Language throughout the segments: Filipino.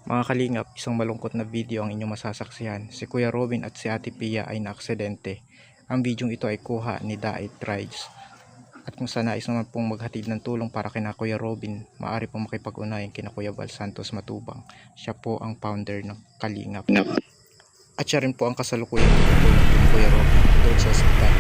Mga kalingap, isang malungkot na video ang inyong masasaksihan. Si Kuya Robin at si Ate Pia ay naaksidente. Ang video ito ay kuha ni Dait Rides. At kung sa nais naman pong maghatid ng tulong para kina Kuya Robin, maaari pong makipag-unayan kina Kuya Val Santos Matubang. Siya po ang founder ng Kalingap. At siya rin po ang kasalukuyang tutulong kina Kuya Robin doon sa ospital.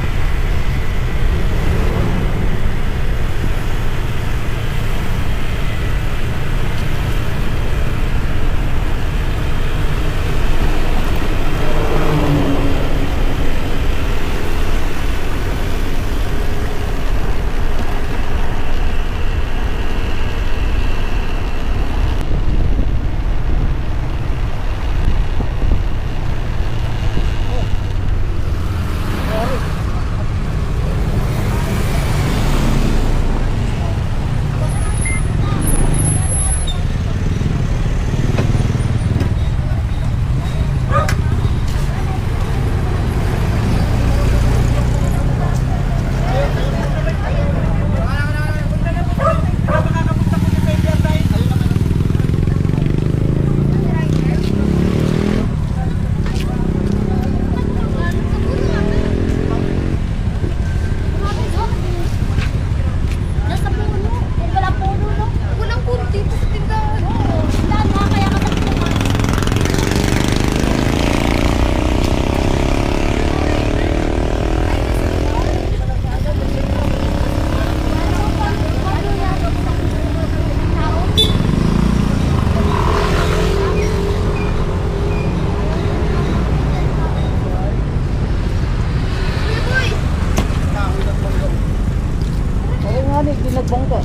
Nagbangka.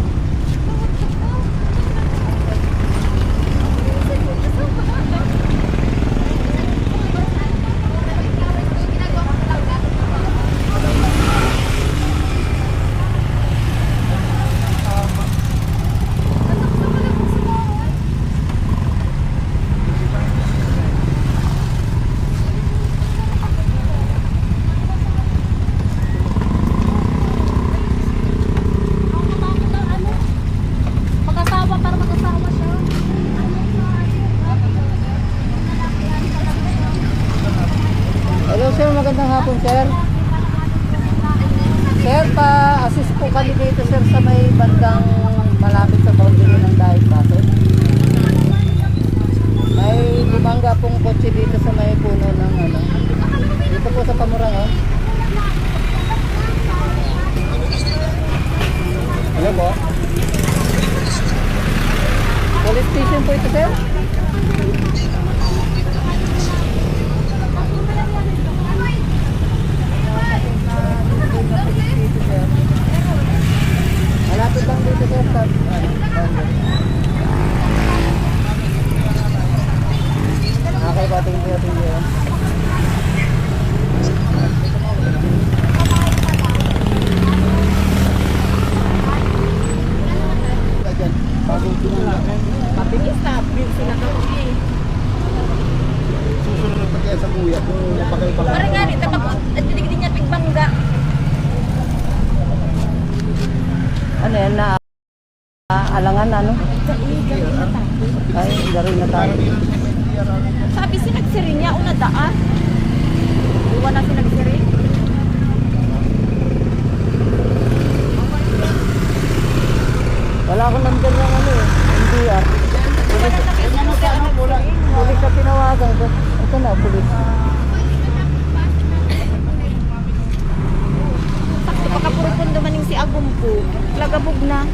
Hello sir, magandang hapon sir. Sir, pa-assist po kami dito sir sa may bandang malapit sa boundary ng Dait Pasod. May bumangga pong kotse dito sa may puno ng ano. Dito po sa Pamurangon. Hello po. Police station po ito sir. Malapit lang dito sir sa okay ba? Thank you. Mabilis na, sila kami. Susunod pa kaya sa kuya kung napakaiba. Parang nga rin, hindi niya pigbangga. Ano yan na alangan ano? Ay, darin na tayo. Sabi si nagsirin niya, una daan. Iwan na si nagsirin. Wala akong number ng ano eh, NDR. Pulis na tinawagan ko. Ito na, pulis. Sakto pakapurupon dumaning si Agumpo. Lagabog na.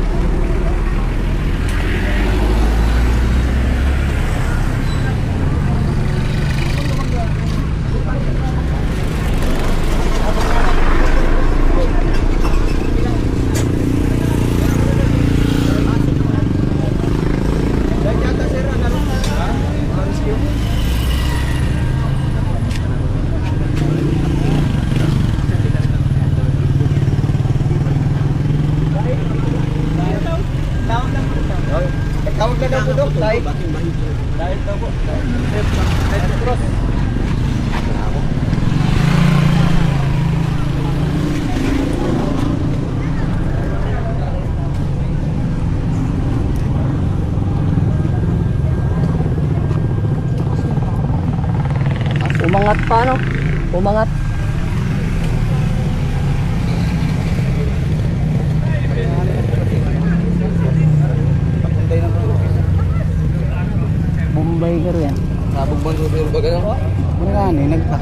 Tawag na daw po dok, dahil daw po. Dahil cross. umangat pa no? Umangat. Bombay ka rin. Sabog bang rubber ba ganun? Marami, nagpa.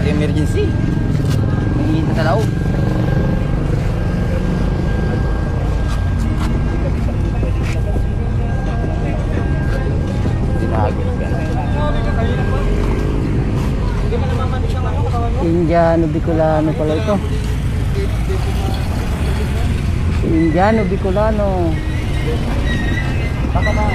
Emergency. Nangihinta sa loob. Indiano Bicolano pala ito. Indiano Bicolano. Baka ba?